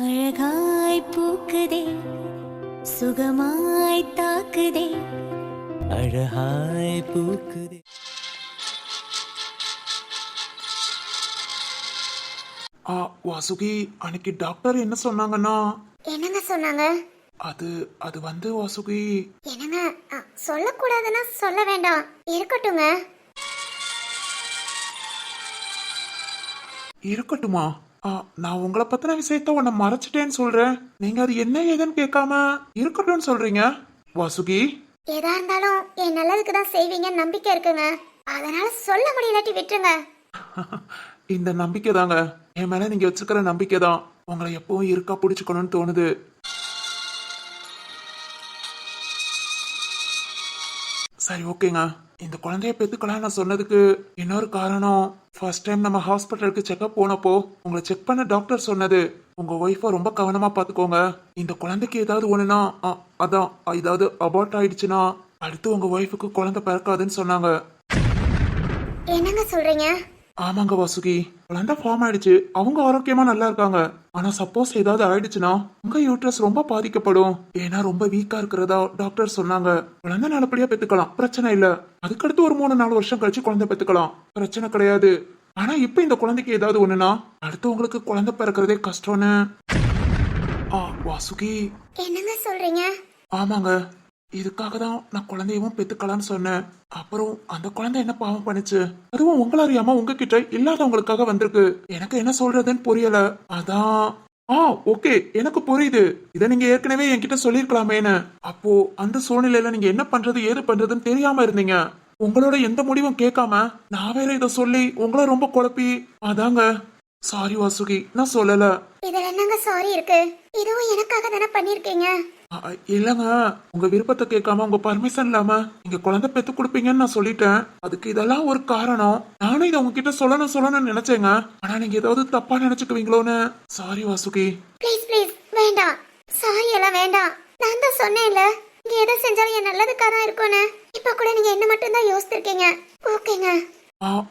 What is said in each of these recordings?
அழகாய் பூக்குதே சுகமாய் தாக்குதே அழகாய் பூக்குதே. வாசுகி, அன்னைக்கு டாக்டர் என்ன சொன்னாங்கன்னா? என்னங்க சொன்னாங்க? அது அது வந்து வாசுகி. என்னங்க சொல்லக்கூடாதுன்னா சொல்ல வேண்டாம், இருக்கட்டுங்க. இருக்கட்டுமா? நான் உங்களை பத்தின விஷயத்த உன்னை மறைச்சிட்டேன்னு சொல்றேன். நீங்க அது என்ன ஏதுன்னு கேட்காம இருக்கட்டும்னு சொல்றீங்க வாசுகி. எதா இருந்தாலும் என் நல்லதுக்கு தான் செய்வீங்கன்னு நம்பிக்கை இருக்குங்க. அதனால சொல்ல முடியலாட்டி விட்டுருங்க. இந்த நம்பிக்கை தாங்க, என் மேல நீங்க வச்சுக்கிற நம்பிக்கை தான் உங்களை எப்பவும் இருக்கா பிடிச்சுக்கணும்னு தோணுது. சரி, ஓகேங்க. இந்த குழந்தைய பெத்துக்கலாம் நான் சொன்னதுக்கு இன்னொரு காரணம், ஃபர்ஸ்ட் டைம் நம்ம ஹாஸ்பிட்டலுக்கு செக்அப் போனப்போ உங்களை செக் பண்ண டாக்டர் சொன்னது, உங்க ஒய்ஃபை ரொம்ப கவனமா பாத்துக்கோங்க. இந்த குழந்தைக்கு ஏதாவது ஒண்ணுனா அதான் ஏதாவது அபார்ட் ஆயிடுச்சுன்னா அடுத்து உங்க ஒய்ஃபுக்கு குழந்தை பிறக்காதுன்னு சொன்னாங்க. என்னங்க சொல்றீங்க? ஆமாங்க வாசுகி, குழந்தை ஃபார்ம் ஆயிடுச்சு. அவங்க ஆரோக்கியமா நல்லா இருக்காங்க. ஆனா சப்போஸ் ஏதாவது ஆயிடுச்சுன்னா உங்க யூட்ரஸ் ரொம்ப பாதிக்கப்படும். ஏன்னா ரொம்ப வீக்கா இருக்கிறதா டாக்டர் சொன்னாங்க. குழந்தை நல்லபடியா பெத்துக்கலாம், பிரச்சனை இல்ல. அதுக்கடுத்து ஒரு 3-4 வருஷம் கழிச்சு குழந்தை பெத்துக்கலாம், பிரச்சனை கிடையாது. ஆனா இப்ப இந்த குழந்தைக்கு ஏதாவது ஒண்ணுனா அடுத்து உங்களுக்கு குழந்தை பிறக்கிறதே கஷ்டம்னு. வாசுகி, என்னங்க சொல்றீங்க? ஆமாங்க, இதுக்காக தான் நான் குழந்தையவும் பெத்துக்கலான்னு சொன்னேன். அப்புறம் அந்த குழந்தை என்ன பாவம் பண்ணுச்சு, அதுவும் உங்களை அறியாம உங்ககிட்ட இல்லாதவங்களுக்காக வந்திருக்கு. எனக்கு என்ன சொல்றதுன்னு புரியல. அதான். ஓகே, எனக்கு புரியுது. இதை நீங்க ஏற்கனவே என்கிட்ட சொல்லிருக்கலாமேன்னு. அப்போ அந்த சூழ்நிலையில நீங்க என்ன பண்றது ஏது பண்றதுன்னு தெரியாம இருந்தீங்க. உங்களோட எந்த முடிவும் கேட்காம நான் வேற இதை சொல்லி உங்களை ரொம்ப குழப்பி. அதாங்க. சாரி வாசுகி, நான் சொல்லல. இதுல என்னங்க சாரி இருக்கு? இதுவும் எனக்காக தானே பண்ணிருக்கீங்க. இல்லங்க, உங்க விருப்பத்தை கேட்காம உங்க பர்மிஷன் இல்லாம நீங்க குழந்தை பெத்து கொடுப்பீங்கன்னு நான் சொல்லிட்டேன். அதுக்கு இதெல்லாம் ஒரு காரணம். நானும் இதை உங்ககிட்ட சொல்லணும்னு நினைச்சேங்க. ஆனா நீங்க ஏதாவது தப்பா நினைச்சுக்குவீங்களோன்னு. சாரி வாசுகி. ப்ளீஸ் ப்ளீஸ் வேண்டாம், சாரி எல்லாம் வேண்டாம். நான் தான் சொன்னேன்ல, நீங்க எதை செஞ்சாலும் என் நல்லதுக்காக தான் இருக்கும்னு. இப்ப கூட நீங்க என்ன மட்டும் தான் யோசிச்சிருக்கீங்க. ஓகேங்க.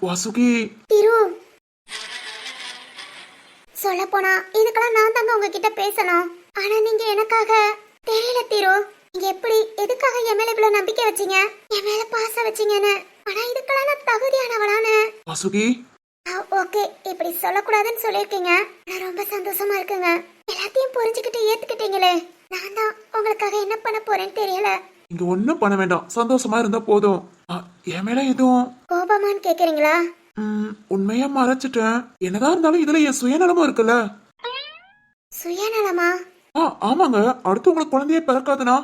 வாசுகி. திரு, சொல்ல போனா இதுக்கெல்லாம் நான் தாங்க உங்ககிட்ட பேசணும். ஆனா நீங்க எனக்காக தெரியல திரு, நீங்க எப்படி எதுக்காக என் மேல இவ்வளவு நம்பிக்கை வச்சீங்க, என் மேல பாசம் வச்சீங்கன்னு. ஆனா இதுக்கெல்லாம் நான் தகுதியானவளானு. வாசுகி. ஓகே, இப்படி சொல்லக்கூடாதுன்னு சொல்லிருக்கீங்க. நான் ரொம்ப சந்தோஷமா இருக்குங்க. எல்லாத்தையும் புரிஞ்சுக்கிட்டு ஏத்துக்கிட்டீங்களே. நான் தான் உங்களுக்காக என்ன பண்ண போறேன்னு தெரியல. இங்க ஒண்ணும் பண்ண வேண்டாம், சந்தோஷமா இருந்தா போதும். என் மேல எதுவும் கோபமான்னு கேக்குறீங்களா? உண்மையா மறைச்சிட்டேன். என்னதான் இருந்தாலும் இதுல என் சுயநலமும் இருக்குல்ல. சுயநலமா? ஆமாங்க, அடுத்து உங்களுக்கு குழந்தையே பிறக்காதுனா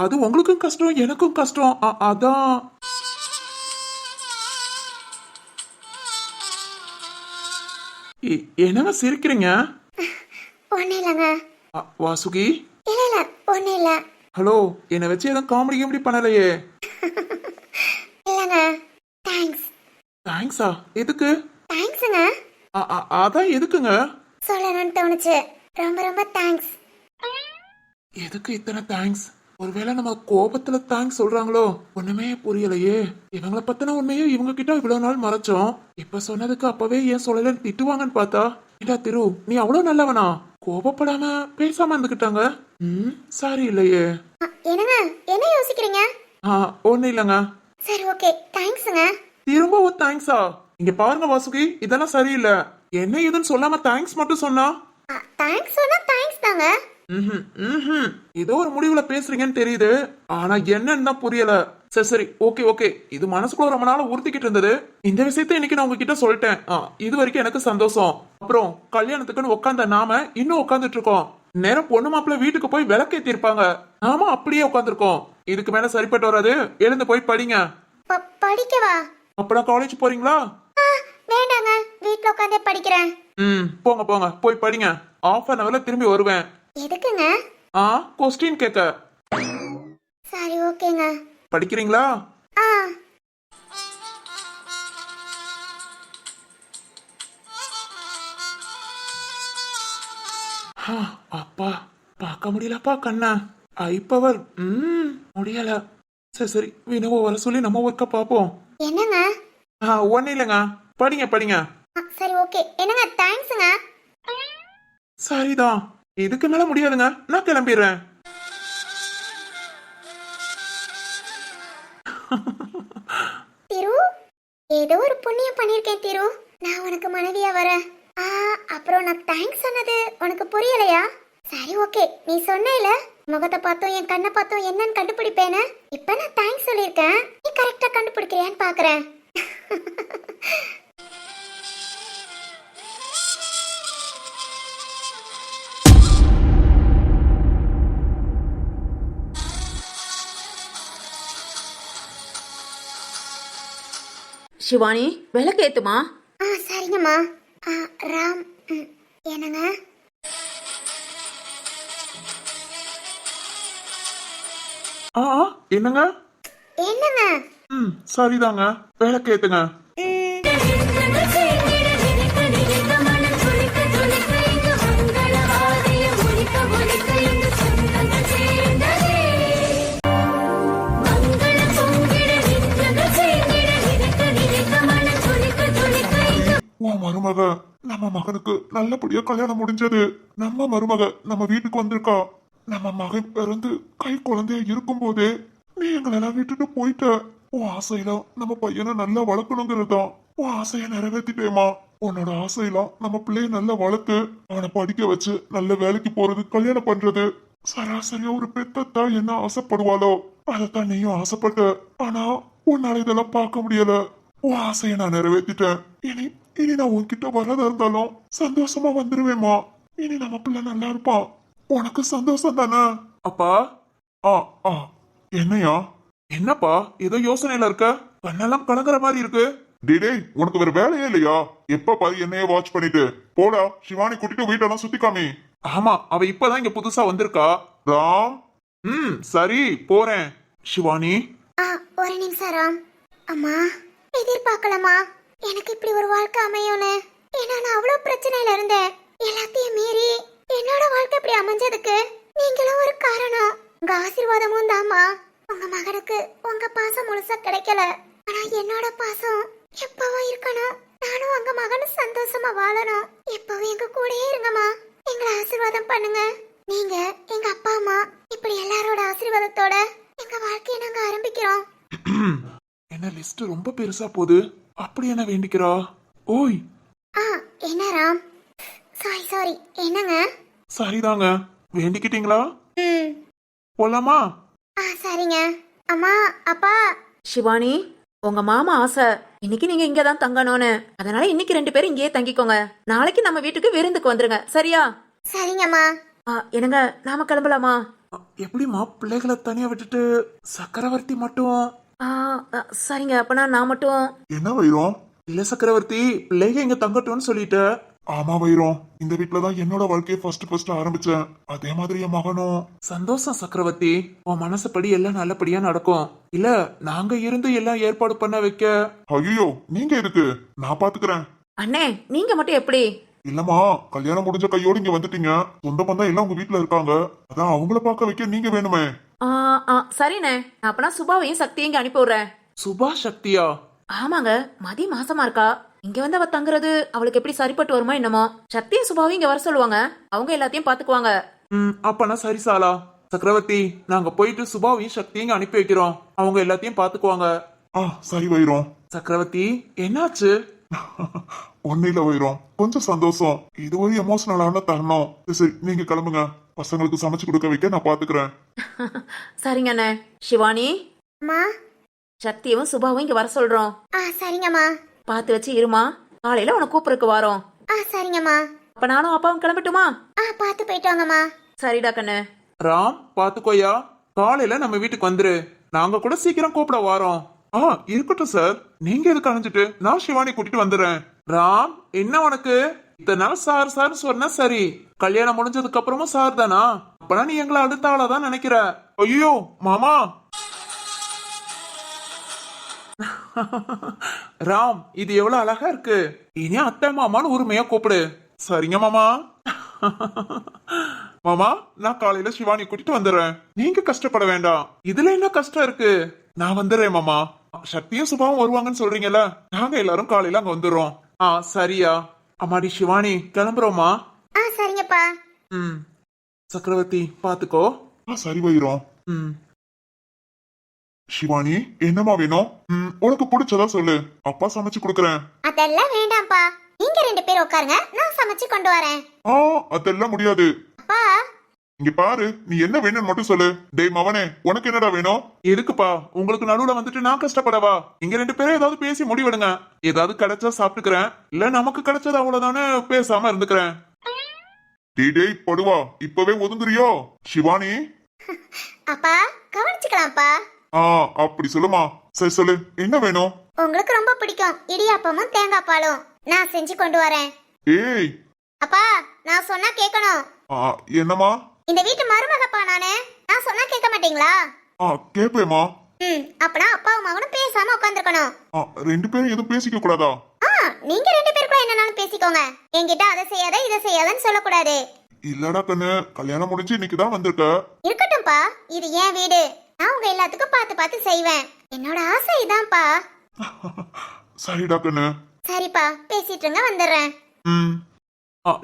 அது உங்களுக்கும் கஷ்டம் எனக்கும் கஷ்டம். அதான். என்னங்க சிரிக்கிறீங்க? ஒண்ணு இல்லங்க வாசுகி. இல்ல இல்ல, ஒண்ணு இல்ல. ஹலோ, என்ன வச்சு எதுவும் காமெடி கிமெடி பண்ணலையே? இல்லங்க. தேங்க்ஸ். தேங்க்ஸா? எதுக்கு? தேங்க்ஸ்ங்க. அதான் எதுக்குங்க? சொல்லணும்னு தோணுச்சு. ரொம்ப ரொம்ப தேங்க்ஸ். எதுக்கு இத்தனை தேங்க்ஸ்? ஒருவேளை நம்ம கோபத்துல தேங்க்ஸ் சொல்றாங்களோ? ஒண்ணுமே புரியலையே. இவங்களை பத்தின உண்மையே இவங்க கிட்ட இவ்வளவு நாள் மறைச்சோம். இப்ப சொன்னதுக்கு அப்பவே ஏன் சொல்லலன்னு திட்டுவாங்கன்னு பார்த்தா, இதா திரு, நீ அவ்வளவு நல்லவனா? கோபப்படாம பேசாம இருந்துகிட்டாங்க. சாரி இல்லையே. என்னங்க என்ன யோசிக்கிறீங்க? ஒண்ணு இல்லங்க. சரி, ஓகே, தேங்க்ஸ்ங்க. திரும்பவும் தேங்க்ஸா? இங்க பாருங்க வாசுகி, இதெல்லாம் சரியில்லை. என்ன ஏதுன்னு சொல்லாம தேங்க்ஸ் மட்டும் சொன்னா? தேங்க்ஸ் சொன்னா தேங்க்ஸ் தாங்க. ஏதோ ஒரு முடிவுல பேசுறீங்கன்னு தெரியுது, ஆனா என்னன்னு தான் புரியல. சரி சரி, ஓகே ஓகே. இது மனசுக்குள்ள ரொம்ப நாள் உறுத்திக்கிட்டு இருந்தது. இந்த விஷயத்த இன்னைக்கு நான் உங்ககிட்ட சொல்லிட்டேன். இது வரைக்கும் எனக்கு சந்தோஷம். அப்புறம் கல்யாணத்துக்குன்னு உட்காந்த நாம இன்னும் உட்காந்துட்டு இருக்கோம். நேரம் பொண்ணு மாப்பிள்ள வீட்டுக்கு போய் விளக்கேத்தி இருப்பாங்க, நாம அப்படியே உட்காந்துருக்கோம். இதுக்கு மேல சரிப்பட்டு வராது. எழுந்து போய் படிங்க. படிக்கவா? அப்புறம் காலேஜ் போறீங்களா? வேண்டாங்க, வீட்ல உட்காந்தே படிக்கிறேன். போங்க போங்க, போய் படிங்க. ½ திரும்பி வருவேன். எதுக்குங்க? கொஸ்டின் கேட்க. சரி, ஓகேங்க. படிக்கிறீங்களா? அப்பா, பார்க்க முடியலப்பா கண்ணா. ஐப்பவர் முடியல. சரி சரி, வினவோ வர சொல்லி நம்ம ஒர்க்க பாப்போம். என்னங்க? ஒன்னும் இல்லைங்க, படிங்க படிங்க. சரி, ஓகே. என்னங்க? தேங்க்ஸ்ங்க. சரிதான். இதுக்கு மேல முடியாதுங்க, நான் கிளம்பிடுறேன். திரு, ஏதோ ஒரு புண்ணியம் பண்ணிருக்கேன் திரு. நான் உனக்கு மனைவியா வரேன். அப்புறம் நான் தேங்க்ஸ் சொன்னது உனக்கு புரியலையா? சரி ஓகே, நீ சொன்னேல முகத்தை பார்த்தோம் என் கண்ணை பார்த்தோம் என்னன்னு கண்டுபிடிப்பேன்னு. இப்ப நான் தேங்க்ஸ் சொல்லியிருக்கேன், நீ கரெக்டா கண்டுபிடிக்கிறியான்னு பாக்குறேன். சிவானி விளக்கேத்துமா. சரிங்கம்மா. ராம், என்னங்க? ஆ என்னங்க? என்னங்க? சரிதாங்க, விளக்கேத்துங்க. உன் மருமக நம்ம மகனுக்கு நல்லபடியா கல்யாணம் முடிஞ்சது. நம்ம மருமக நம்ம வீட்டுக்கு வந்திருக்கா. நம்ம மகன் பிறந்து கை குழந்தையா இருக்கும் போதே நீ எங்களெல்லாம் விட்டுட்டு போயிட்ட. உன் ஆசையெல்லாம் நம்ம பையனை நல்லா வளர்க்கணுங்கிறதுதான். உன் ஆசைய நிறைவேற்றிட்டேமா. உன்னோட ஆசையெல்லாம் நம்ம பிள்ளைய நல்லா வளர்த்து அவனை படிக்க வச்சு நல்ல வேலைக்கு போறது, கல்யாணம் பண்றது. சராசரியா ஒரு பெத்தத்தா என்ன ஆசைப்படுவாளோ அதைத்தான் நீயும் ஆசைப்பட்ட. ஆனா உன்னால இதெல்லாம் பார்க்க முடியல. உன் ஆசைய நான் நிறைவேற்றிட்டேன். இனி இனி நான் உன்கிட்ட வரதா இருந்தாலும் சந்தோஷமா வந்துருவேமா. இனி நம்ம பிள்ளை நல்லா இருப்பான். உனக்கு சந்தோஷம் தானே? அப்பா. ஆ ஆ என்னையா? என்னப்பா ஏதோ யோசனையில இருக்க? கண்ணெல்லாம் கலங்குற மாதிரி இருக்கு. டேடே, உனக்கு வேற வேலையே இல்லையா? எப்ப பாரு என்னைய வாட்ச் பண்ணிட்டு போடா. சிவானி கூட்டிட்டு வீட்டெல்லாம் சுத்தி காமி. ஆமா, அவ இப்பதான் இங்க புதுசா வந்திருக்கா. ராம். சரி போறேன். சிவானி. ஒரு நிமிஷம் ராம். அம்மா, எதிர்பார்க்கலாமா எனக்கு இப்படி ஒரு வாழ்க்கை அமையும்னு? ஏன்னா நான் அவ்வளவு பிரச்சனையில இருந்தேன். எல்லாத்தையும் மீறி என்னோட வாழ்க்கை இப்படி அமைஞ்சதுக்கு நீங்களும் ஒரு காரணம். உங்க ஆசீர்வாதமும் தாம்மா. உங்க மகனுக்கு உங்க பாசம் முழுசா கிடைக்கல, ஆனா என்னோட பாசம் எப்பவும் இருக்கணும். நானும் உங்க மகனும் சந்தோஷமா வாழணும். எப்பவும் எங்க கூடயே இருங்கம்மா. எங்களை ஆசீர்வாதம் பண்ணுங்க. நீங்க எங்க அப்பா அம்மா இப்படி எல்லாரோட ஆசீர்வாதத்தோட எங்க வாழ்க்கையை நாங்க ஆரம்பிக்கிறோம். என்ன லிஸ்ட் ரொம்ப பெருசா போகுது. அப்படி என்ன வேண்டிக்கிறா? ஓய். என்ன ராம்? சாரி என்னங்க? சரிதாங்க, வேண்டிக்கிட்டீங்களா? போலாமா? சரிங்க. அம்மா, அப்பா. சிவானி, உங்க மாமா ஆசை இன்னைக்கு நீங்க இங்கதான் தங்கணும்னு. அதனால இன்னைக்கு 2 பேரும் இங்கேயே தங்கிக்கோங்க. நாளைக்கு நம்ம வீட்டுக்கு விருந்துக்கு வந்துருங்க, சரியா? சரிங்கம்மா. என்னங்க, நாம கிளம்பலாமா? எப்படிமா பிள்ளைகளை தனியா விட்டுட்டு சக்கரவர்த்தி மட்டும்? சரிங்க, அப்பனா நான் மட்டும். என்ன வைரம்? இல்ல சக்கரவர்த்தி, பிள்ளைங்க இங்க தங்கட்டும்னு சொல்லிட்ட. ஆமா வைரம், இந்த வீட்டுலதான் என்னோட வாழ்க்கையை ஃபர்ஸ்ட் ஆரம்பிச்சேன். அதே மாதிரி என் மகனும். சந்தோஷம் சக்கரவர்த்தி, உன் மனசுப்படி எல்லாம் நல்லபடியா நடக்கும். இல்ல நாங்க இருந்து எல்லாம் ஏற்பாடு பண்ண வைக்க. ஐயோ, நீங்க எதுக்கு? நான் பாத்துக்கிறேன். அண்ணே, நீங்க மட்டும் எப்படி? இல்லம்மா, கல்யாணம் முடிஞ்ச கையோடு இங்க வந்துட்டீங்க. சொந்த பந்தம் எல்லாம் உங்க வீட்டுல இருக்காங்க. அதான் அவங்கள பார்க்க வைக்க நீங்க வேணுமே. சரிண்ணே, அப்பனா சுபாவையும் சக்தியும் இங்க அனுப்பி விடுறேன். சுபா சக்தியா? ஆமாங்க, மதி மாசமா இருக்கா. இங்க வந்து அவ தங்குறது அவளுக்கு எப்படி சரிப்பட்டு வருமோ என்னமோ. சக்தியும் சுபாவையும் இங்க வர சொல்லுவாங்க, அவங்க எல்லாத்தையும் பாத்துக்குவாங்க. அப்பனா சரி சாலா. சக்கரவர்த்தி, நாங்க போயிட்டு சுபாவையும் சக்தியும் அனுப்பி வைக்கிறோம். அவங்க எல்லாத்தையும் பாத்துக்குவாங்க. சரி வைரோம். சக்கரவர்த்தி, என்னாச்சு? ஒன்னில வைரோம், கொஞ்சம் சந்தோஷம். இது ஒரு எமோஷனலான தருணம். சரி, நீங்க கிளம்புங்க. பசங்களுக்கு சமைச்சு கொடுக்க வைக்க நான் பாத்துக்கிறேன். சரிங்க அண்ணே. சிவானி, அம்மா. சக்தியும் சுபாவும் இங்க வர சொல்றோம். சரிங்கம்மா. பாத்து வச்சு இருமா, காலையில உனக்கு கூப்பிடுறதுக்கு வரோம். சரிங்கம்மா. அப்ப நானும் அப்பாவும் கிளம்பட்டுமா? பாத்து போயிட்டு வாங்கம்மா. சரிடா கண்ணு. ராம், பாத்துக்கோயா. காலையில நம்ம வீட்டுக்கு வந்துரு. நாங்க கூட சீக்கிரம் கூப்பிட வரோம். இருக்கட்டும் சார். நீங்க எதுக்கு அணைஞ்சிட்டு? நான் சிவானி கூட்டிட்டு வந்துடுறேன். ராம், என்ன உனக்கு இத்தனை நாள் சார் சொன்னா சரி, கல்யாணம் முடிஞ்சதுக்கு அப்புறமும் சார் தானா? அப்பனா நீ எங்களை அடுத்த ஆளாதான் நினைக்கிற. ஐயோ மாமா. ராம், இது எவ்வளவு அழகா இருக்கு. இனி அத்தை மாமான்னு உரிமையா கூப்பிடு. சரிங்க மாமா. மாமா, நான் காலையில சிவானி கூட்டிட்டு வந்துடுறேன். நீங்க கஷ்டப்பட வேண்டாம். இதுல என்ன கஷ்டம் இருக்கு? நான் வந்துடுறேன் மாமா. சக்தியும் சுபாவும் வருவாங்கன்னு சொல்றீங்கல்ல, நாங்க எல்லாரும் காலையில அங்க வந்துடுறோம். சரியா? அம்மாடி சிவானி, கிளம்புறோமா? சரிங்கப்பா. சக்கரவர்த்தி பாத்துக்கோ. சரி வைரம். ம். சிவானி என்னமா வேணும்? உனக்கு பிடிச்சதா சொல்லு, அப்பா சமைச்சு கொடுக்கறேன். அதெல்லாம் வேண்டாம்ப்பா, நீங்க 2 பேரும் உட்காருங்க, நான் சமைச்சு கொண்டு வரேன். அதெல்லாம் முடியாது. அப்பா இங்க பாரு, நீ என்ன வேணும்னு மட்டும் சொல்லு. டேய் மவனே, உனக்கு என்னடா வேணும்? எதுக்குப்பா உங்களுக்கு நடுவுல வந்துட்டு நான் கஷ்டப்படவா? இங்க 2 பேரும் ஏதாவது பேசி முடிவெடுங்க. ஏதாவது கிடைச்சா சாப்பிட்டுக்கிறேன், இல்ல நமக்கு கிடைச்சது அவ்வளவுதானே பேசாம இருந்துக்கிறேன். டேய் படுவா, இப்பவே ஒதுங்குறியோ? சிவானி அப்பா கவனிச்சுக்கலாம்ப்பா. அப்படி சொல்லுமா. சரி சொல்லு, என்ன வேணும்? உங்களுக்கு ரொம்ப பிடிக்கும் இடியாப்பமும் தேங்காய் பாலும், நான் செஞ்சு கொண்டு வரேன். ஏய் அப்பா நான் சொன்னா கேட்கணும். என்னமா? இந்த வீட்டு மருமகப்பா நானு, நான் சொன்னா கேட்க மாட்டீங்களா? கேப்பேமா. அப்பனா அப்பாவும் மகனும் பேசாம உட்காந்துருக்கணும். 2 பேரும் எதுவும் பேசிக்க கூடாதா? நீங்க 2 பேருக்குள்ள என்னன்னாலும் பேசிக்கோங்க, என்கிட்ட அதை செய்யாத இதை செய்யாதன்னு சொல்லக்கூடாது. இல்லடா கண்ணு, கல்யாணம் முடிஞ்சு இன்னைக்குதான் வந்திருக்க. இருக்கட்டும்பா, இது என் வீடு, நான் உங்க எல்லாத்துக்கும் பார்த்து பார்த்து செய்வேன். என்னோட ஆசை இதான்ப்பா. சரிடா கண்ணு. சரிப்பா, பேசிட்டு இருங்க, வந்துடுறேன்.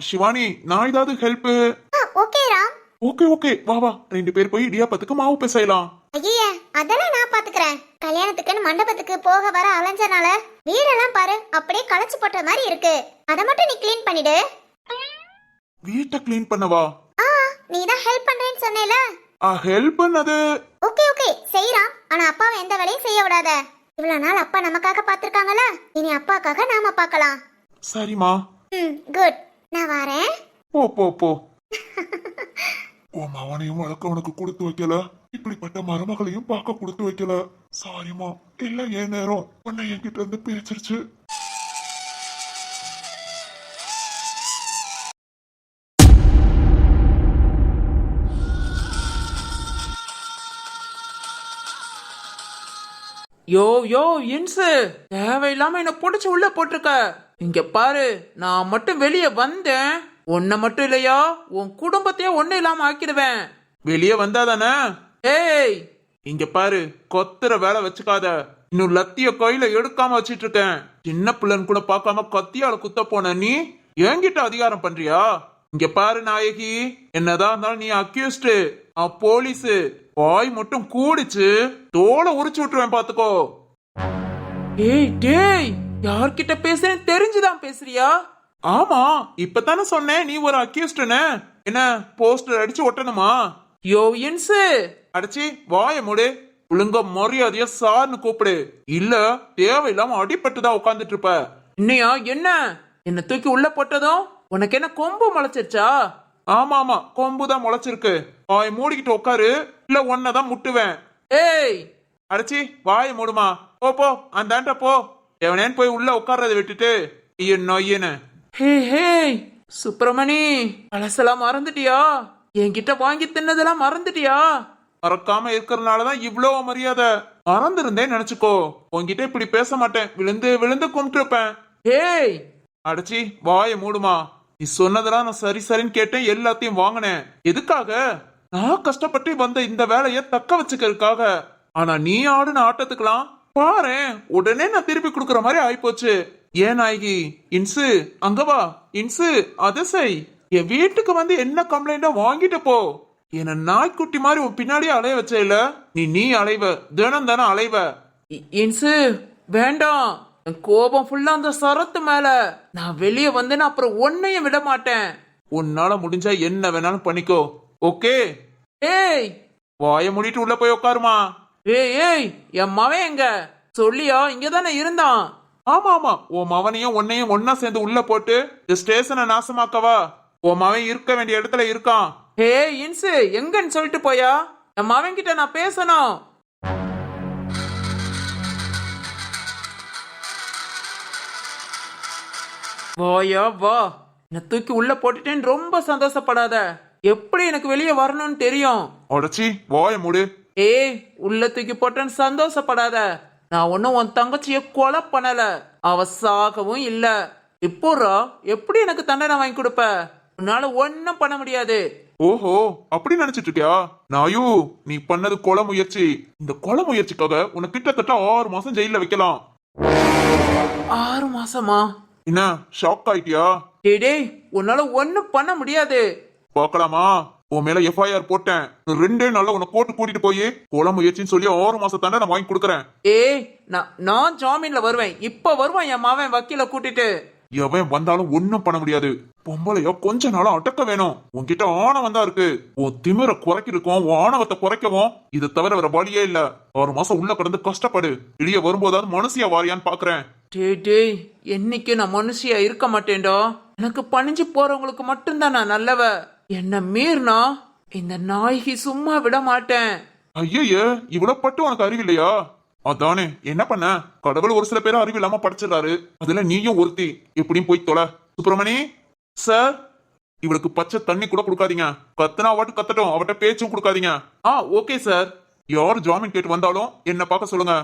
சிவானி நான் ஏதாவது ஹெல்ப்? ஓகே ராம். ஓகே வா வா, 2 பேர் போய் இடியாப்பத்துக்கு மாவு பிசையலாம். ஐயே அதெல்லாம் நான் பாத்துக்கிறேன். கல்யாணத்துக்குன்னு மண்டபத்துக்கு போக வர அலைஞ்சனால வீடெல்லாம் பாரு அப்படியே களைச்சு போட்ட மாதிரி இருக்கு. அத மட்டும் நீ க்ளீன் பண்ணிடு. வீட்டை க்ளீன் பண்ணவா? நீ தான் ஹெல்ப் பண்றேன்னு சொன்னேல. ஹெல்ப் பண்ணது ஓகே செய்யறான், ஆனா அப்பாவை எந்த வேலையும் செய்ய விடாத. இவ்வளவு நாள் அப்பா நமக்காக பாத்துருக்காங்கல்ல, இனி அப்பாக்காக நாம பார்க்கலாம். சரிம்மா. குட், நான் வரேன். போ. உன் மவனையும் வளர்க்க உனக்கு கொடுத்து வைக்கல, இப்படிப்பட்ட மருமகளையும் பார்க்க கொடுத்து வைக்கல. சாரிமா, எல்லாம் என் நேரம் உன்னை என்கிட்ட இருந்து பிரிச்சிருச்சு. யோ இன்சு, தேவையில்லாம என்ன புடிச்சு உள்ள போட்டிருக்க. இங்க பாரு, நான் மட்டும் வெளியே வந்தேன், உன்னை மட்டும் இல்லையா உன் குடும்பத்தையே ஒண்ணு இல்லாம ஆக்கிடுவேன். வெளியே வந்தாதானே? ஏய் இங்க பாரு, கொத்துற வேலை வச்சுக்காத. இன்னும் லத்திய கையில எடுக்காம வச்சிட்டு இருக்கேன். சின்ன பிள்ளைன்னு கூட பார்க்காம கத்தியால குத்த போன நீ என்கிட்ட அதிகாரம் பண்றியா? இங்க பாரு நாயகி, என்னதான் இருந்தாலும் நீ அக்யூஸ்ட், போலீஸ். வாய் மட்டும் கூடிச்சு தோலை உரிச்சு விட்டுருவேன் பாத்துக்கோ. டேய் யார்கிட்ட பேசுறேன்னு தெரிஞ்சுதான் பேசுறியா? ஆமா, இப்பதானே சொன்னேன் நீ ஒரு அக்யூஸ்ட்னு. என்ன போஸ்டர் அடிச்சு ஒட்டணுமா? யோ இன்சு, அடிச்சு வாய மூடு. ஒழுங்க மரியாதையா சார்னு கூப்பிடு, இல்ல தேவையில்லாம அடிபட்டுதான் உட்காந்துட்டு இருப்ப. இன்னையா என்ன தூக்கி உள்ள போட்டதும் உனக்கு என்ன கொம்பு முளைச்சிருச்சா? ஆமா கொம்புதான் முளைச்சிருக்கு. வாய மூடிக்கிட்டு உட்காரு, இல்ல ஒன்னதான் முட்டுவேன். ஏய் அடிச்சி வாய மூடுமா. போ அந்தாண்ட போ. எவனேன்னு போய் உள்ள உட்கார்றத விட்டுட்டு நொய்யன்னு. ஹே சுப்பிரமணி, பழசெல்லாம் மறந்துட்டியா? என்கிட்ட வாங்கி தின்னதெல்லாம் மறந்துட்டியா? மறக்காம இருக்கிறதுனாலதான் இவ்வளவு மரியாதை. மறந்துருந்தேன் நினைச்சுக்கோ, உன்கிட்ட இப்படி பேச மாட்டேன். விழுந்து விழுந்து கும்பிட்டு இருப்பேன். ஏய் அடிச்சி வாய மூடுமா. நீ சொன்னதெல்லாம் நான் சரின்னு கேட்டேன், எல்லாத்தையும் வாங்கினேன். எதுக்காக? நான் கஷ்டப்பட்டு வந்த இந்த வேலைய தக்க வச்சுக்கிறதுக்காக. ஆனா நீ ஆடுன ஆட்டத்துக்கலாம் பாரு, உடனே நான் திருப்பி கொடுக்கற மாதிரி ஆயிப்போச்சு. ஏன் நாயகி? இன்சு அங்க வா. இன்சு அதிசை, என் வீட்டுக்கு வந்து என்ன கம்ப்ளைண்டா வாங்கிட்டு போ. என்ன நாய்க்குட்டி மாதிரி உன் பின்னாடியே அலைய வச்ச இல்ல, நீ அலைவ, தினம் தானே அலைவ. இன்சு வேண்டாம், என் கோபம் ஃபுல்லா அந்த சரத்து மேல. நான் வெளியே வந்தேன்னா அப்புறம் ஒன்னையும் விட மாட்டேன். உன்னால முடிஞ்சா என்ன வேணாலும் பண்ணிக்கோ, ஓகே? ஏய் வாய மூடிட்டு உள்ள போய் உட்காருமா. ஏய் என் மவன் எங்க? சொல்லியா? இங்கதானே இருந்தான். ஆமா உன் மவனையும் உன்னையும் ஒன்னா சேர்ந்து உள்ள போட்டு ஸ்டேஷனை நாசமாக்கவா? உன் மவன் இருக்க வேண்டிய இடத்துல இருக்கான். இன்சு எங்கன்னு சொல்லிட்டு போயா? என் மவன் கிட்ட நான் பேசணும். வாயா வா, என்ன தூக்கி உள்ள போட்டுட்டேன்னு ரொம்ப சந்தோஷப்படாத. எப்படி எனக்கு வெளியே வரணும்னு தெரியும். உடச்சி வாய மூடு. உள்ள தூக்கி போட்டேன்னு சந்தோஷப்படாத. நான் ஒன்னும் உன் தங்கச்சிய கொலை பண்ணல, அவ சாகவும் இல்ல. இப்போரா எப்படி எனக்கு தண்டனை வாங்கி கொடுப்ப? உன்னால ஒன்னும் பண்ண முடியாது. ஓஹோ, அப்படி நினைச்சிட்டு இருக்கியா? நாயு, நீ பண்ணது கொலை முயற்சி. இந்த கொலை முயற்சிக்காக உனக்கு கிட்டத்தட்ட 6 மாசம் ஜெயில வைக்கலாம். 6 மாசமா? என்ன ஷாக் ஆயிட்டியா? டேய் உன்னால ஒன்னும் பண்ண முடியாது. பார்க்கலாமா? உன் மேல எஃப்ஐஆர் போட்டேன். 2 நாள்ல உன்னை கோர்ட்டு கூட்டிட்டு போய் கொலை முயற்சின்னு சொல்லி 6 மாசம் தண்டனை நான் வாங்கி கொடுக்குறேன். ஏய் நான் ஜாமீன்ல வருவேன். இப்ப வருவான் என் மாவன் வக்கீல கூட்டிட்டு. எவன் வந்தாலும் ஒண்ணும் பண்ண முடியாது. பொம்பளைய கொஞ்ச நாளா அடக்க வேணும். உன்கிட்ட ஆணவம் தான் இருக்கு. உன் திமிர குறைக்கிறதுக்கும் உன் ஆணவத்தை குறைக்கவும் இதை தவிர வேற வழியே இல்ல. 6 மாசம் உள்ள கிடந்து கஷ்டப்படு. வெளியே வரும்போதாவது மனுஷியா வாரியான்னு பாக்குறேன். டேய் என்னைக்கு நான் மனுஷியா இருக்க மாட்டேன்டா. எனக்கு பணிஞ்சு போறவங்களுக்கு மட்டும்தான் நான் நல்லவ. என்ன மீறினா இந்த நாய்க்கு சும்மா விட மாட்டேன். ஐயே, இவ்வளவு பட்டு உனக்கு அறிவில்லையா? அதானே என்ன பண்ண? கடவுள் ஒரு சில பேரை அறிவு இல்லாம படைச்சிடறாரு. அதுல நீயும் ஒருத்தி. எப்படியும் போய் தொலை. சுப்பிரமணி சார், இவளுக்கு பச்சை தண்ணி கூட கொடுக்காதீங்க. கத்தனா வாட்டு கத்தட்டும், அவட்ட பேச்சும் கொடுக்காதீங்க. Okay sir. யார் ஜாமீன் கேட்டு வந்தாலும் என்ன பார்க்க சொல்லுங்க.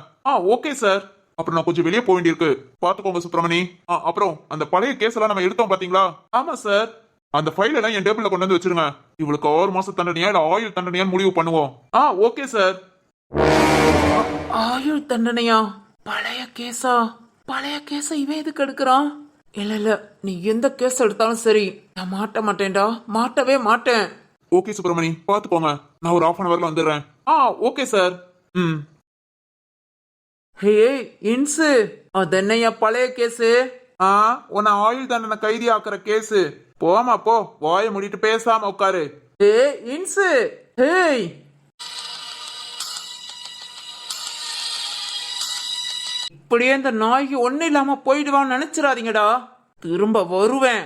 Okay sir. அப்புறம் நான் கொஞ்சம் வெளியே போக வேண்டியிருக்கு. பாத்துக்கோங்க சுப்பிரமணி. அப்புறம் அந்த பழைய கேஸ் எல்லாம் நம்ம எடுத்தோம் பாத்தீங்களா? ஆமா சார். அந்த ஃபைல் எல்லாம் என் டேபிள்ல கொண்டு வந்து வச்சிருங்க. இவளுக்கு 6 மாசம் தண்டனையா இல்ல ஆயுள் தண்டனையான்னு முடிவு பண்ணுவோம். Okay sir. ஆயுள் தண்டனையா? பழைய கேஸா? பழைய கேஸ இவன் எதுக்கு எடுக்கிறான்? இல்ல நீ எந்த கேஸ் எடுத்தாலும் சரி, நான் மாட்ட மாட்டேன்டா. மாட்டவே மாட்டேன். ஓகே சுப்பிரமணி, பாத்துக்கோங்க. நான் ஒரு 1/2 hourல வந்துடுறேன். Okay sir. ஹே இன்சு, அது என்னையா பழைய கேஸு? உன்னை ஆயுள் தண்டனை கைதி ஆக்குற கேஸு. போமா போ, வாய மூடிட்டு பேசாம உட்காரு. ஹே இன்சு, ஹேய் இப்படியே இந்த நாய்க்கு ஒண்ணு இல்லாம போயிடுவான்னு நினைச்சிடாதீங்கடா. திரும்ப வருவேன்.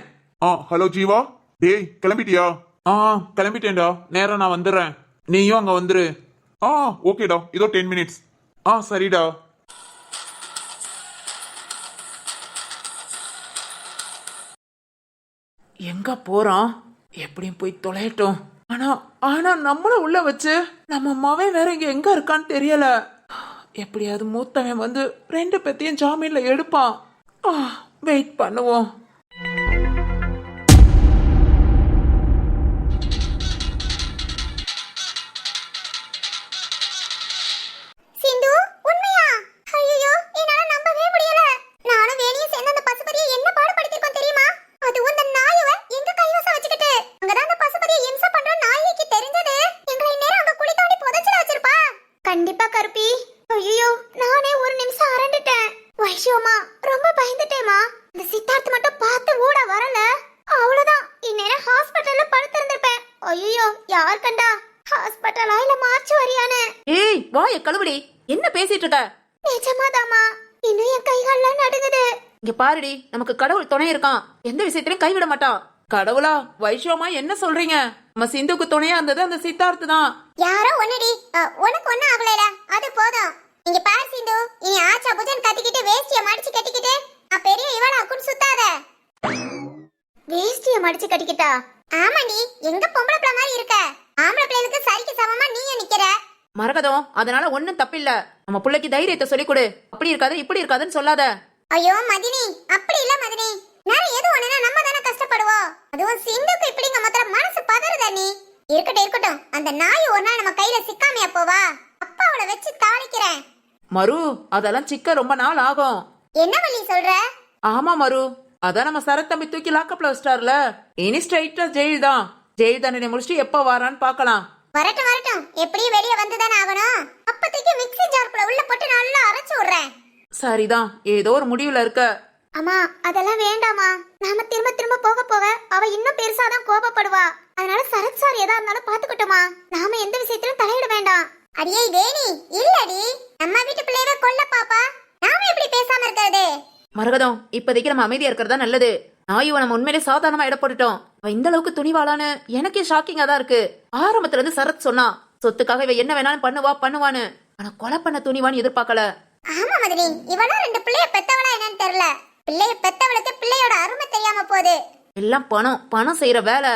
ஹலோ ஜீவா. டேய் கிளம்பிட்டியா? கிளம்பிட்டேன்டா. நேரம் நான் வந்துடுறேன். நீயும் அங்க வந்துரு. ஓகேடா, இதோ 10 minutes. சரிடா. எங்க போறான்? எப்படியும் போய் தொலையட்டும். ஆனா நம்மள உள்ள வச்சு நம்ம மவன் வேற இங்க எங்க இருக்கான்னு தெரியல. எப்படியாவது மூத்தவன் வந்து 2 பேத்தையும் ஜாமீன்ல எடுப்பான். வெயிட் பண்ணுவோம். சிந்து, உண்மையா? ஐயோ, என்னால நம்பவே முடியல. நானும் வேணியும் சேர்ந்து அந்த பசுபதியை என்ன பாடுபடுத்திருக்கோம் தெரியுமா? அதுவும் அந்த நாயவ எங்க கைவசம் வச்சுக்கிட்டு அங்கதான் அந்த பசுபதியை இம்சை பண்ற நாயைக்கு தெரிஞ்சது எங்களை நேரம் அங்க குழி தோண்டி புதைச்சிட வச்சிருப்பா. கண்டிப்பா கருப்பி. ஐயோ, நானே ஒரு நிமிஷம் அரண்டுட்டேன். வைஷோமா, ரொம்ப பயந்துட்டேமா. இந்த சித்தார்த் மட்டும் பார்த்து கூட வரல, அவ்வளவுதான் இந்நேரம் ஹாஸ்பிட்டல்ல படுத்திருந்திருப்பேன். ஐயோ, யார் கண்டா? ஹாஸ்பிட்டலா இல்ல மார்ச்சுவரியானு? ஏய் வாய கழுவுடி, என்ன பேசிட்டு இருக்க? நிஜமாதாமா, இன்னும் என் கைகால்லாம் நடுங்குது. இங்க பாருடி, நமக்கு கடவுள் துணை இருக்கான். எந்த விஷயத்திலும் கைவிட மாட்டான். கடவுளா? வைஷோமா என்ன சொல்றீங்க? நம்ம சிந்துக்கு துணையா இருந்தது அந்த சித்தார்த்து தான். யாரோ ஒண்ணுடி, உனக்கு ஒண்ணு ஆகலைல, அது போதும். இங்க பாரு சிந்து, இனி ஆச்சா புஜன் கத்திக்கிட்டு வேஷ்டிய மடிச்சு கட்டிக்கிட்டு பெரிய இவளா குன் சுத்தாத. வேஷ்டிய மடிச்சு கட்டிக்கிட்டா? ஆமாடி, எங்க பொம்பளை பிள்ளை மாதிரி இருக்க. ஆம்பளை பிள்ளைகளுக்கு சரிக்கு சமமா நீயே நிக்கிற. மரகதம், அதனால ஒண்ணும் தப்பில்ல. நம்ம பிள்ளைக்கு தைரியத்தை சொல்லிக் கொடு. அப்படி இருக்காது இப்படி இருக்காதுன்னு சொல்லாத. ஐயோ மதினி, அப்படி இல்ல மதினி. நேரம் எது ஒண்ணுனா நம்ம தானே கஷ்டப்படுவோம். அதுவும் சிந்துக்கு இப்படிங்க மொத்தம் மனசு பதறுதா நீ. இருக்கட்டும், அந்த நாய் ஒரு நாள் நம்ம கையில சிக்காமையா போவா? அப்பா அவளை வச்சு தாளிக்கிறேன். மரு, அதெல்லாம் சிக்க ரொம்ப நாள் ஆகும். என்ன வள்ளி சொல்ற? ஆமா மரு, அதான் நம்ம சரத் தம்பி தூக்கி லாக்கப்ல வச்சிட்டார்ல. இனி ஸ்ட்ரைட்டா ஜெயில் தான். ஜெயில் தண்டனை முடிச்சுட்டு எப்ப வரான்னு பாக்கலாம். வரட்டும், எப்படியும் வெளியே வந்துதானே ஆகணும். அப்பதைக்கு மிக்ஸி ஜார்க்குள்ள உள்ள போட்டு நல்லா அரைச்சு விடுறேன். சரிதான், ஏதோ ஒரு முடிவுல இருக்க. அம்மா, அதெல்லாம் வேண்டாமா. நாம திரும்ப போக அவ இன்னும் பெருசாதான் கோபப்படுவா. அதனால சரத் சார் எதா இருந்தாலும் பாத்துக்கிட்டோமா. நாம எந்த விஷயத்திலும் தலையிட வேண்டாம். அடியே வேணி, இல்லடி, நம்ம வீட்டு பிள்ளையவே கொல்ல பாப்பா. நாம எப்படி பேசாம இருக்கிறது? மரகதம், இப்போதைக்கு நம்ம அமைதியா இருக்கிறதா நல்லது. நாயுவ நம்ம உண்மையிலே சாதாரணமா இட போட்டுட்டோம். அவ இந்த அளவுக்கு துணிவாளான்னு எனக்கே ஷாக்கிங்கா தான் இருக்கு. ஆரம்பத்துல இருந்து சரத் சொன்னா சொத்துக்காக இவ என்ன வேணாலும் பண்ணுவான்னு. ஆனா கொலை பண்ண துணிவான்னு எதிர்பார்க்கல. ஆமா மதுரை, இவளும் 2 பிள்ளைய பெத்தவளா என்னன்னு தெரியல. பிள்ளைய பெத்தவளுக்கு பிள்ளையோட அருமை தெரியாம போகுது. எல்லாம் பணம் செய்யற வேலை.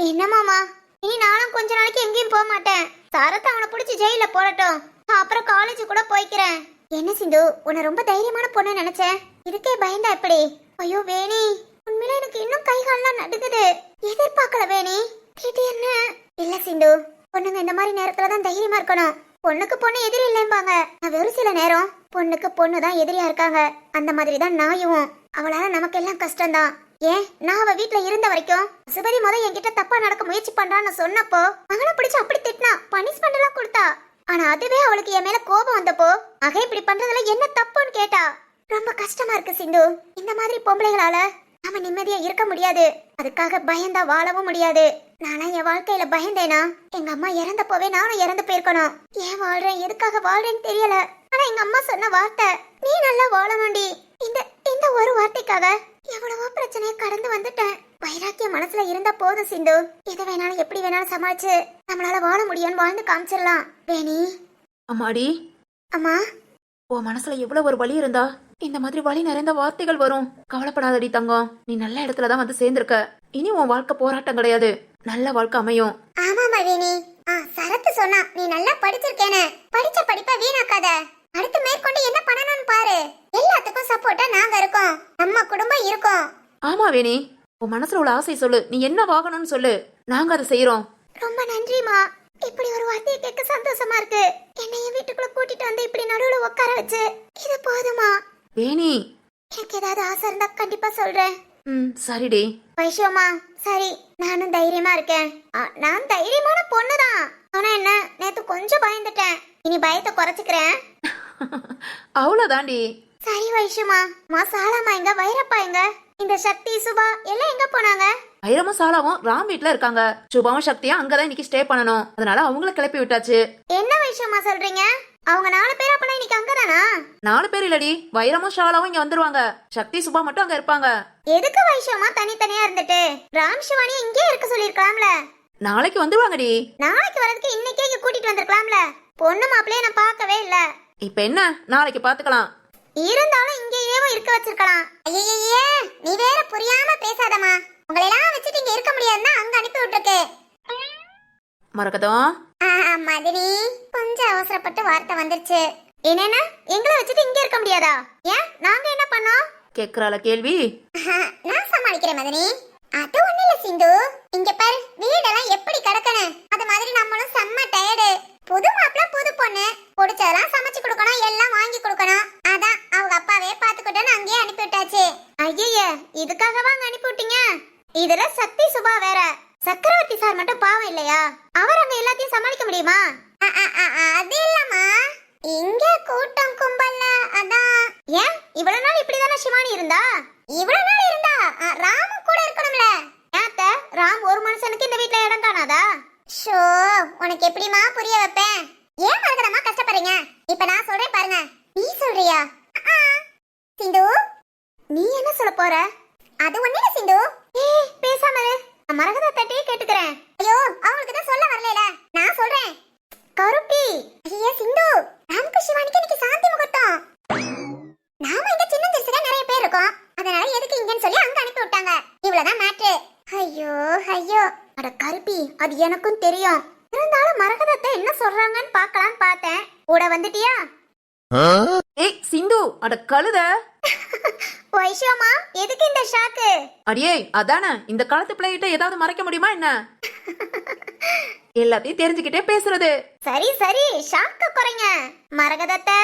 என்னமாமா, இனி நானும் கொஞ்ச நாளைக்கு எங்கேயும் போக மாட்டேன். சரத் அவனை பிடிச்சி ஜெயில போடட்டும். அப்புறம் காலேஜ் கூட போய்க்கிறேன். என்ன சிந்து, உன்னை ரொம்ப தைரியமான பொண்ணு நினைச்சேன். இதுக்கே பயந்தா எப்படி? ஐயோ வேணி, உண்மையில எனக்கு இன்னும் கைகால்லாம் நடுக்குது. எதிர்பார்க்கல வேணி, திடீர்னு. இல்ல சிந்து, பொண்ணுங்க இந்த மாதிரி நேரத்துலதான் தைரியமா இருக்கணும். பொண்ணுக்கு பொண்ணு எதிரி இல்லைம்பாங்க. நான் வெறும் சில நேரம் பொண்ணுக்கு பொண்ணு தான் எதிரியா இருக்காங்க. அந்த மாதிரி தான் நாயும். அவளால நமக்கு எல்லாம் கஷ்டம்தான். ஏன் நான் அவ வீட்ல இருந்த வரைக்கும் சுபதி என்கிட்ட தப்பா நடக்க முயற்சி பண்றான்னு சொன்னப்போ மகனை பிடிச்சு அப்படி திட்டினா பனிஷ்மெண்ட் எல்லாம் கொடுத்தா. ஆனா அதுவே அவளுக்கு என் மேல கோபம் வந்தப்போ மகன் இப்படி பண்றதுல என்ன தப்புன்னு கேட்டா. ரொம்ப கஷ்டமா இருக்கு சிந்து. இந்த மாதிரி பொம்பளைகளால நாம நிம்மதியா இருக்க முடியாது. அதுக்காக பயந்தா வாழவும் முடியாது. நானா என் வாழ்க்கையில பயந்தேனா எங்க அம்மா இறந்தப்போவே நானும் இறந்து போயிருக்கணும். ஏன் வாழ்றேன் எதுக்காக வாழ்றேன்னு தெரியல. ஆனா எங்க அம்மா சொன்ன வார்த்தை நீ நல்லா வாழணும்டி. இந்த இந்த ஒரு வார்த்தைக்காக எவ்வளவோ பிரச்சனையை கடந்து வந்துட்டேன். வைராக்கிய மனசுல இருந்தா போதும் சிந்து. எது வேணாலும் எப்படி வேணாலும் சமாளிச்சு நம்மளால வாழ முடியும்னு வாழ்ந்து காமிச்சிடலாம். வேணி அம்மாடி, அம்மா உன் மனசுல எவ்வளவு ஒரு வலி இருந்தா இந்த மாதிரி வலி நிறைந்த வார்த்தைகள் வரும். கவலைப்படாதடி தங்கம், நீ நல்ல இடத்துலதான் வந்து சேர்ந்திருக்க. இனி உன் வாழ்க்கை போராட்டம் கிடையாது, நல்ல வாழ்க்கை அமையும். ஆமாமா வேணி. சரத்து சொன்னா நீ நல்லா படிச்சிருக்கேன்னு. படிச்ச படிப்பை வீணாக்காத. அடுத்து மேற்கொண்டு என்ன பண்ணணும்னு பாரு. எல்லாத்துக்கும் சப்போர்ட்டா நாங்க இருக்கோம். நம்ம குடும்பம் இருக்கும். ஆமா வேணி, உன் மனசுல உள்ள ஆசை சொல்லு. நீ என்ன வாங்கணும்னு சொல்லு, நாங்க அதை செய்யறோம். ரொம்ப நன்றிமா. இப்படி ஒரு வார்த்தையை கேட்க சந்தோஷமா இருக்கு. என்னைய வீட்டுக்குள்ள கூட்டிட்டு வந்து இப்படி நடுவுல உட்கார வச்சு இது போதுமா? வேணி, எனக்கு ஏதாவது ஆசை இருந்தா கண்டிப்பா சொல்றேன். சரிடி. வைஷோமா சரி, நானும் தைரியமா இருக்கேன். நான் தைரியமான பொண்ணுதான். ஆனா என்ன நேத்து கொஞ்சம் பயந்துட்டேன். இனி பயத்தை குறைச்சுக்கிறேன். அவ்வளவுதாண்டி. சரி வைஷுமா. சாலாமா எங்க, வைரப்பா எங்க, இந்த சக்தி சுபா எல்லாம் எங்க போனாங்க? ஐரமும் சாலாவும் ராம் வீட்ல இருக்காங்க. சுபாவும் சக்தியும் அங்கதான் இன்னைக்கு ஸ்டே பண்ணணும். அதனால அவங்கள கிளப்பி விட்டாச்சு. என்ன வைஷுமா சொல்றீங்க? அவங்க 4 பேர் அப்பனா இன்னைக்கு அங்கதானா? 4 பேர் இல்லடி, வைரமும் ஷாலாவும் இங்க வந்துருவாங்க. சக்தி சுபா மட்டும் அங்க இருப்பாங்க. எதுக்கு வைஷுமா தனித்தனியா இருந்துட்டு ராம் சிவானி இங்கே இருக்க சொல்லிருக்கலாம்ல? நாளைக்கு வந்துருவாங்கடி. நாளைக்கு வரதுக்கு இன்னைக்கே இங்க கூட்டிட்டு வந்திருக்கலாம்ல. பொண்ணு மாப்பிளைய நான் பார்க்கவே இல்ல. இப்ப என்ன, நாளைக்கு பாத்துக்கலாம். இருந்தாலும் இங்கேயே இருக்க வச்சிருக்கலாம். ஐயே நீ வேற புரியாம பேசாதமா. உங்களை எல்லாம் வச்சுட்டு இங்க இருக்க முடியாதுன்னா அங்க அனுப்பி விட்டுருக்கு. மரகதம், மதினி கொஞ்சம் அவசரப்பட்டு வார்த்தை வந்துருச்சு. என்னன்னா எங்களை வச்சுட்டு இங்க இருக்க முடியாதா? ஏன் நாங்க என்ன பண்ணோம்? கேக்குறாள கேள்வி. நான் சமாளிக்கிறேன் மதினி. அது ஒண்ணு இல்ல சிந்து. இங்க பாரு, வீடெல்லாம் எப்படி கிடக்கணும். அது மாதிரி நம்மளும் செம்ம டயர்டு. புது மாப்பிள்ள புது பொண்ணு, பிடிச்சதெல்லாம் சமைச்சு கொடுக்கணும், எல்லாம் வாங்கி கொடுக்கணும். அதான் அவங்க அப்பாவே பாத்துக்கிட்டோன்னு அங்கேயே அனுப்பி விட்டாச்சு. ஐய இதுக்காகவா அங்க அனுப்பி விட்டீங்க? இதுல சக்தி சுபா வேற. சக்கரவர்த்தி சார் மட்டும் பாவம் இல்லையா? அவர் அங்க எல்லாத்தையும் சமாளிக்க முடியுமா? அது இல்லம்மா, இங்க கூட்டம் கும்பல்ல அதான். ஏன் இவ்வளவு நாள் இப்படிதானே சிவானி இருந்தா? இவ்வளவு நாள் இருந்தா ராமும் கூட இருக்கணும்ல. ஏத்த ராம் ஒரு மனுஷனுக்கு இந்த வீட்ல இடம் காணாதா? ஷோ, உனக்கு எப்படிமா புரிய வைப்பேன்? ஏன் மறக்கறமா கஷ்டப்படுறீங்க? இப்ப நான் சொல்றேன் பாருங்க. நீ சொல்றியா? சிந்து நீ என்ன சொல்ல போற? அது ஒண்ணு இல்ல சிந்து. பேசாம இரு. நான் மரகதத்தையே கேட்டுக்கிறேன். ஐயோ அவங்களுக்கு தான் சொல்ல வரல. நான் சொல்றேன். கருப்பி. ஐயா சிந்து, ராமுக்கு சிவானிக்கு இன்னைக்கு சாந்தி முகூர்த்தம். நாம இங்க சின்ன சிறுசுங்க நிறைய பேர் இருக்கோம். அதனால எதுக்கு இங்கன்னு சொல்லி அங்க அனுப்பி விட்டாங்க. இவ்வளவுதான் மேட்ரு. ஐயோ ஐயோ. அட கருப்பி, அது எனக்கும் தெரியும். இருந்தாலும் மரகதத்தை என்ன சொல்றாங்கன்னு பார்க்கலான்னு பார்த்தேன். கூட வந்துட்டியா? ஏய் சிந்து, அட கழுத. வைஷோமா எதுக்கு இந்த ஷாக்கு? அடியே அதானே, இந்த காலத்து பிள்ளைகிட்ட ஏதாவது மறைக்க முடியுமா என்ன? எல்லாத்தையும் தெரிஞ்சுக்கிட்டே பேசுறது. சரி சரி, ஷாக்க குறைங்க. மரகதத்தை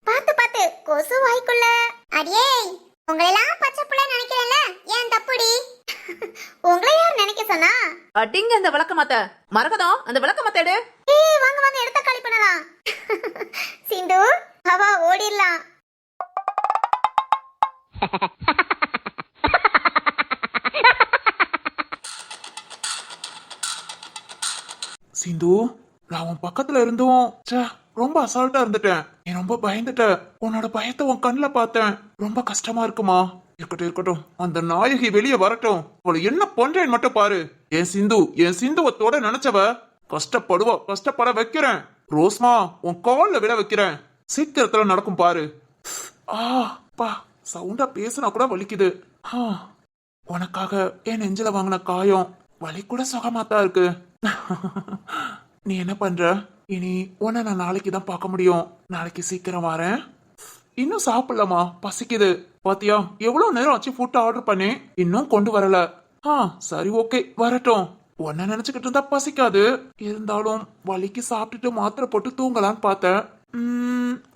பாத்து பாத்து கொசு வாய்க்குள்ள. அடியே உங்களெல்லாம் பச்சை புள்ள நினைக்கிறேன்ல, ஏன் தப்புடி? உங்களை யார் நினைக்க சொன்னா? அடிங்க அந்த விளக்கமாத்த. மரகதம், அந்த விளக்கமாத்த எடு. வாங்க வாங்க, எடுத்த காலி பண்ணலாம். சிந்து அவா ஓடிடலாம். சிந்து, நான் உன் பக்கத்துல இருந்தும் ரொம்ப அசால்ட்டா இருந்துட்டேன். நீ ரொம்ப பயந்துட்ட. உன்னோட பயத்தை உன் கண்ணுல பார்த்தேன். ரொம்ப கஷ்டமா இருக்குமா? இருக்கட்டும் இருக்கட்டும், அந்த நாயகி வெளியே வரட்டும். அவளை என்ன பண்றேன்னு மட்டும் பாரு. என் சிந்துவத்தோட நினைச்சவ கஷ்டப்படுவா. கஷ்டப்பட வைக்கிறேன். ரோஸ்மா, உன் கால்ல விட வைக்கிறேன். சீக்கிரத்துல நடக்கும் பாரு. பா, சவுண்டா பேசினா கூட வலிக்குது. உனக்காக என் நெஞ்சில வாங்கின காயம் வலி கூட சுகமாத்தான் இருக்கு. நீ என்ன பண்ற? இனி உன்னை நான் நாளைக்கு தான் பார்க்க முடியும். நாளைக்கு சீக்கிரம் வரேன். இன்னும் சாப்பிடலாமா? பசிக்குது. பாத்தியா எவ்வளவு நேரம் ஆச்சு ஃபுட் ஆர்டர் பண்ணி, இன்னும் கொண்டு வரல. சரி ஓகே, வரட்டும். உன்ன நினைச்சுக்கிட்டு இருந்தா பசிக்காது. இருந்தாலும் வலிக்கு சாப்பிட்டுட்டு மாத்திரை போட்டு தூங்கலான்னு பார்த்தேன்.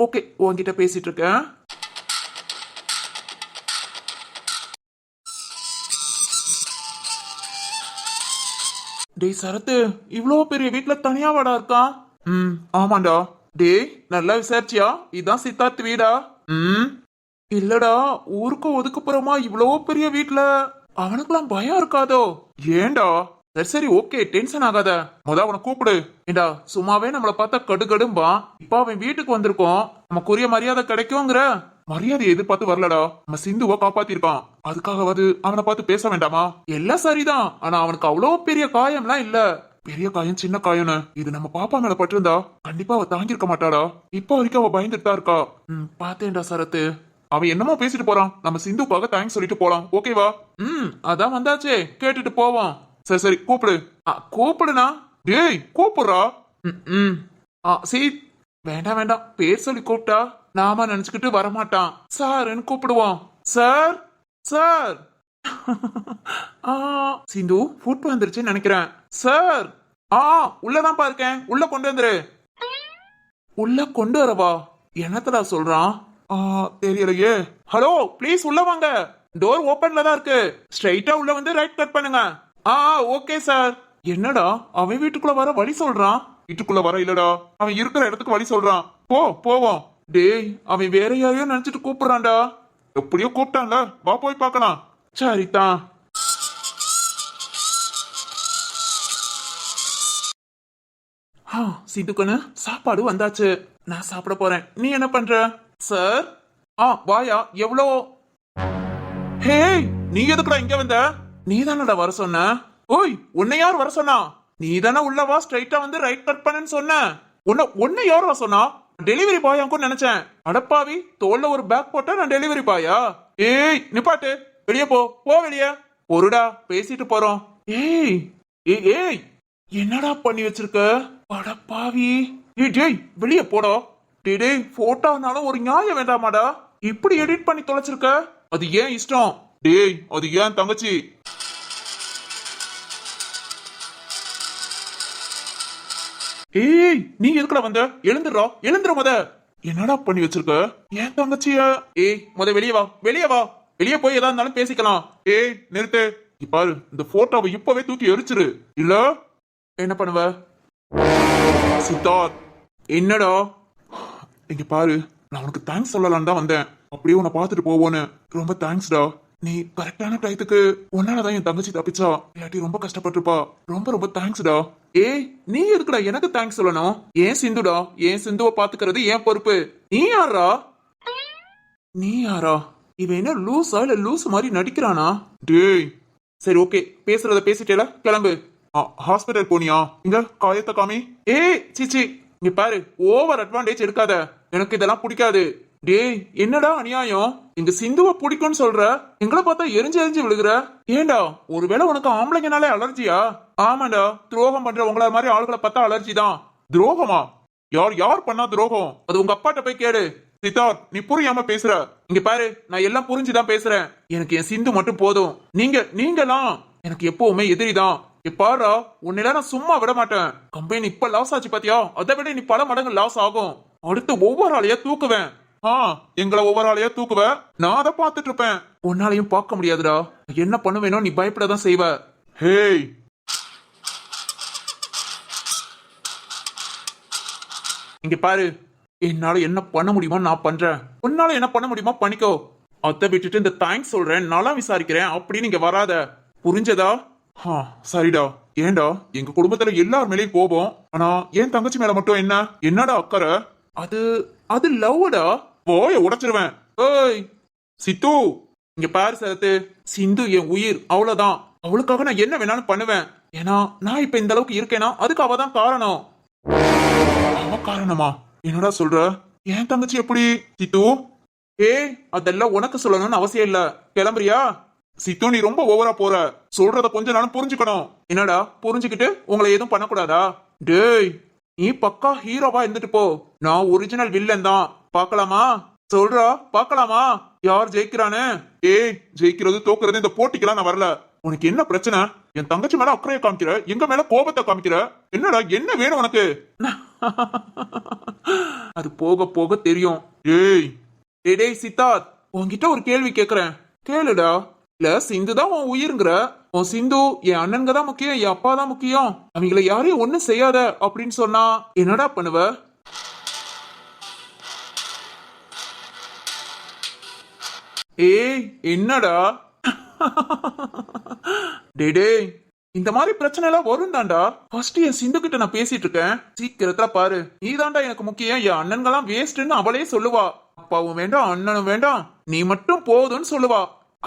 ஓகே, உன்கிட்ட பேசிட்டு இருக்கேன். டேய் சரத்து, இவ்ளோ பெரிய வீட்ல தனியா வாடா இருக்கான்? ஆமாண்டா. டேய் நல்லா விசாரிச்சியா? இதான் சித்தார்த் வீடா? இல்லடா, ஊருக்கு ஒதுக்குப்புறமா இவ்ளோ பெரிய வீட்ல அவனுக்குலாம் பயம் இருக்காதோ? ஏண்டா? சரி சரி ஓகே, டென்ஷன் ஆகாத. அவனை கூப்பிடு. ஏண்டா சும்மாவே நம்மள பார்த்தா கடுகடும்பா. இப்ப அவன் வீட்டுக்கு வந்திருக்கோம், நமக்குரிய மரியாதை கிடைக்குங்கிற மரியாதையை எதிர்பார்த்து வரலடா. நம்ம சிந்துவை காப்பாத்திருக்கான், அதுக்காகவது அவனை பார்த்து பேச வேண்டாமா? எல்லாம் சரிதான், ஆனா அவனுக்கு அவ்வளோ பெரிய காயம்லாம் இல்ல. பெரிய காயம் சின்ன காயம்னு இது நம்ம பாப்பா மேல பட்டிருந்தா கண்டிப்பா அவ தாங்கிருக்க மாட்டாடா. இப்ப வரைக்கும் அவ பயந்துட்டு தான் இருக்கா. பாத்தேன்டா சரத்து. அவன் என்னமோ பேசிட்டு போறான், நம்ம சிந்துக்காக தேங்க்ஸ் சொல்லிட்டு போலாம், ஓகேவா? அதான் வந்தாச்சே, கேட்டுட்டு போவோம். சரி சரி கூப்பிடு. கூப்பிடுனா? டேய் கூப்பிடுறா. சீ, வேண்டாம் வேண்டாம், பேர் சொல்லி கூப்பிட்டா நாம நினைச்சுக்கிட்டு வரமாட்டான். சார்ன்னு கூப்பிடுவோம். Sir sir. சிந்து ஃபுட் வந்துருச்சுன்னு நினைக்கிறேன். சார் உள்ளதான் இருக்கேன், உள்ள கொண்டு வந்துரு. உள்ள கொண்டு வரவா? என்னத்தடா சொல்றான்? தெரியலையே. ஹலோ ப்ளீஸ் உள்ள வாங்க, டோர் ஓபன்ல தான் இருக்கு. ஸ்ட்ரைட்டா உள்ள வந்து ரைட் கட் பண்ணுங்க. Okay sir. என்னடா அவன் வீட்டுக்குள்ள வர வழி சொல்றான்? வீட்டுக்குள்ள வர இல்லடா, அவன் இருக்கிற இடத்துக்கு வழி சொல்றான். போவோம். டேய் அவன் வேற யாரையோ நினைச்சிட்டு கூப்பிடுறான்டா. எப்படியோ கூப்பிட்டான்ல, வா போய் பார்க்கலாம். சரிதான். சிந்துக்கண்ணு சாப்பாடு வந்தாச்சு, நான் சாப்பிட போறேன். நீ என்ன பண்ற? சார் வாயா. எவ்வளோ? ஹே, நீ எதுக்குடா இங்க வந்த? நீ தானடா வர சொன்ன. ஓய், உன்னை யார் வர சொன்னா? நீ தானே உள்ள வா, ஸ்ட்ரைட்டா வந்து ரைட் கட் பண்ணுன்னு சொன்ன. உன்னை யார் வர சொன்னா? டெலிவரி பாயாக்கும் நினைச்சேன். அடப்பாவி, தோல்ல ஒரு பேக் போட்டா நான் டெலிவரி பாயா? ஏய் நிப்பாட்டு, வெளியே போ வெளியே. பொருடா, பேசிட்டு போறோம். ஏய் ஏய் என்னடா பண்ணி வச்சிருக்க? அடப்பாவி. டேய் வெளியே போடா. டேய் போட்டோனாலும் ஒரு நியாயம் வேண்டாமாடா? இப்படி எடிட் பண்ணி தொலைச்சிருக்க. அது ஏன் இஷ்டம்? டேய் அது ஏன் தங்கச்சி. ஏய் நீ எதுக்குடா வந்த? எழுந்துற முத. என்னடா பண்ணி வச்சிருக்க? ஏன் தங்கச்சியா? முத வெளியே வா. வெளியே போய் ஏதா இருந்தாலும் பேசிக்கலாம். நிறுத்து. பாரு, இந்த போட்டோவை இப்பவே தூக்கி எரிச்சிரு, இல்ல என்ன பண்ணுவ? சித்தார்த். என்னடா? இங்க பாரு, நான் உனக்கு தேங்க்ஸ் சொல்லலாம் தான் வந்தேன். அப்படியே உன்னை பார்த்துட்டு போவோன்னு. ரொம்ப தேங்க்ஸ்டா. நீ கரெக்டான டயத்துக்கு உன்னாலதான் என் தங்கச்சி தப்பிச்சா, இல்லாட்டி ரொம்ப கஷ்டப்பட்டிருப்பா. ரொம்ப தேங்க்ஸ்டா. நீ எதுக்குடா எனக்கு தேங்க்ஸ் சொல்லணும்? ஏன் சிந்துடா, ஏன் சிந்துவை பாத்துக்கிறது ஏன் பொறுப்பு. நீ யாரா? இவன் என்ன லூஸா இல்ல லூஸ் மாதிரி நடிக்கிறானா? டேய் சரி ஓகே, பேசுறத பேசிட்டேல, கிளம்பு. ஹாஸ்பிட்டல் போனியா? இங்க காயத்தை காமி. சீச்சி, இங்க பாரு, ஓவர் அட்வான்டேஜ் எடுக்காத, எனக்கு இதெல்லாம் பிடிக்காது. டேய் என்னடா அநியாயம்? இங்க சிந்துவை பிடிக்கும்னு சொல்ற, எங்களை பார்த்தா எரிஞ்சு விழுகுற. ஏண்டா ஒருவேளை உனக்கு ஆம்பளைங்கனாலே அலர்ஜியா? ஆமாண்டா, துரோகம் பண்ற உங்கள மாதிரி ஆளுகளை பார்த்தா அலர்ஜி தான். துரோகமா? யார் பண்ணா துரோகம்? அது உங்க அப்பாட்ட போய் கேடு. சித்தார்த், நீ புரியாம பேசுற. இங்க பாரு, நான் எல்லாம் புரிஞ்சுதான் பேசுறேன். எனக்கு என் சிந்து மட்டும் போதும். நீங்கலாம் எனக்கு எப்பவுமே எதிரிதான். பாரா, உன்னில நான் சும்மா விட மாட்டேன். கம்பெனி இப்ப லாஸ் ஆச்சு பாத்தியா, அதை விட நீ பல மடங்கு லாஸ் ஆகும். அடுத்து ஒவ்வொரு ஆளையா தூக்குவேன். எங்களை ஒவ்வொரு ஆளையா தூக்குவ, நான் அதை பார்த்துட்டு இருப்பேன். உன்னாலையும் பார்க்க முடியாதுடா. என்ன பண்ணுவேனோ நீ பயப்படதான் செய்வ. ஹேய், இங்க பாரு, என்னால என்ன பண்ண முடியுமோ நான் பண்றேன். உன்னால என்ன பண்ண முடியுமோ பண்ணிக்கோ. அதை விட்டுட்டு இந்த தேங்க்ஸ் சொல்றேன், நல்லா விசாரிக்கிறேன் அப்படின்னு இங்க வராத, புரிஞ்சதா? சரிடா. ஏண்டா எங்க குடும்பத்துல எல்லார் மேலயும் கோபம், ஆனா என் தங்கச்சி மேல மட்டும் என்னடா அக்கறை? அது லவ்டா. போய உடைச்சிருவேன். ஏய் சித்து, இங்க பாரு சரத்து, சிந்து என் உயிர், அவ்வளவுதான். அவளுக்காக நான் என்ன வேணாலும் பண்ணுவேன். ஏன்னா நான் இப்ப இந்த அளவுக்கு இருக்கேனா அதுக்கு அவதான் காரணம். அவ காரணமா? என்னடா சொல்ற? என் தங்கச்சி எப்படி? சித்து, அதெல்லாம் உனக்கு சொல்லணும்னு அவசியம் இல்ல. கிளம்புறியா? சித்து, நீ ரொம்ப ஓவரா போற. சொல்றத கொஞ்ச நாளும் புரிஞ்சுக்கணும். என்னடா புரிஞ்சுக்கிட்டு உங்களை எதுவும் பண்ணக்கூடாதா? டேய், நீ பக்கா ஹீரோவா இருந்துட்டு போ. நான் ஒரிஜினல் வில்லன் தான். பாக்கலாமா? சொல்றா, பாக்கலாமா யார் ஜெயிக்கிறானு? ஜெயிக்கிறது தோக்குறது இந்த போட்டிக்கெல்லாம் நான் வரல. உனக்கு என்ன பிரச்சனை? என் தங்கச்சி மேல அக்கறையை காமிக்கிற, எங்க மேல கோபத்தை காமிக்கிற. என்னடா என்ன வேணும் உனக்கு? அது போக போக தெரியும். டேய் சித்தார்த், உன்கிட்ட ஒரு கேள்வி கேக்குறேன், கேளுடா. இல்ல சிந்துதான் உன் உயிருங்கிற, உன் சிந்து என் அண்ணனுங்க தான் முக்கியம், என் அப்பா தான் முக்கியம், அவங்கள யாரையும் ஒண்ணும் செய்யாத அப்படின்னு சொன்னா என்னடா பண்ணுவ? ஏய் என்னடா? டேய் இந்த மாதிரி பிரச்சனை எல்லாம் வரும் தாண்டா. ஃபர்ஸ்ட் என் சிந்து கிட்ட நான் பேசிட்டு இருக்கேன், சீக்கிரத்துல பாரு. நீ தாண்டா எனக்கு முக்கியம், என் அண்ணன்கெல்லாம் வேஸ்ட்னு அவளே சொல்லுவா. அப்பாவும் வேண்டாம் அண்ணனும் வேண்டாம், நீ மட்டும் போதும்னு சொல்லுவா.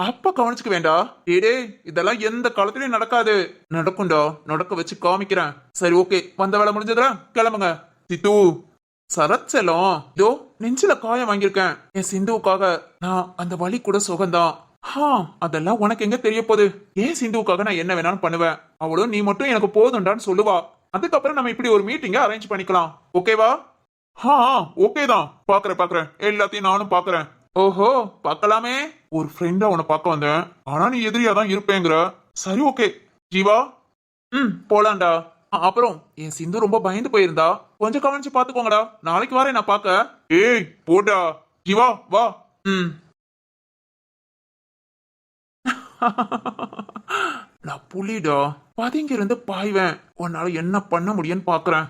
அப்ப கவனிச்சுக்க வேண்டா. டேய் இதெல்லாம் எந்த காலத்திலயும் நடக்காது. நடக்கும்டா, நடக்க வச்சு காமிக்கிறேன். சரி ஓகே, வந்த வேலை முடிஞ்சதுல கிளம்புங்க. சித்து சரத் செல்லம், இதோ நெஞ்சில காயம் வாங்கியிருக்கேன் என் சிந்துவுக்காக. நான் அந்த வலி கூட சுகம்தான். அதெல்லாம் உனக்கு எங்க தெரிய போகுது? ஏன் சிந்துவுக்காக நான் என்ன வேணாலும் பண்ணுவேன். அவளும் நீ மட்டும் எனக்கு போதும்டான்னு சொல்லுவா. அதுக்கப்புறம் நம்ம இப்படி ஒரு மீட்டிங்க அரேஞ்ச் பண்ணிக்கலாம். ஓகேவா? ஓகே தான். பாக்குறேன் எல்லாத்தையும் நானும் பாக்குறேன். ஓஹோ பார்க்கலாமே. ஒரு ஃப்ரெண்டா உன்னை பார்க்க வந்தேன், ஆனா நீ எதிரியா தான் இருப்பேங்கிற. சரி ஓகே ஜீவா. போலாம்டா. அப்புறம் என் சிந்து ரொம்ப பயந்து போயிருந்தா, கொஞ்சம் கவனிச்சு பாத்துக்கோங்கடா. நாளைக்கு வரேன் நான் பாக்க. ஏய் போடா ஜீவா வா. நான் புலிடா, பதுங்கி இருந்து பாய்வேன். உன்னால என்ன பண்ண முடியும்னு பாக்குறேன்.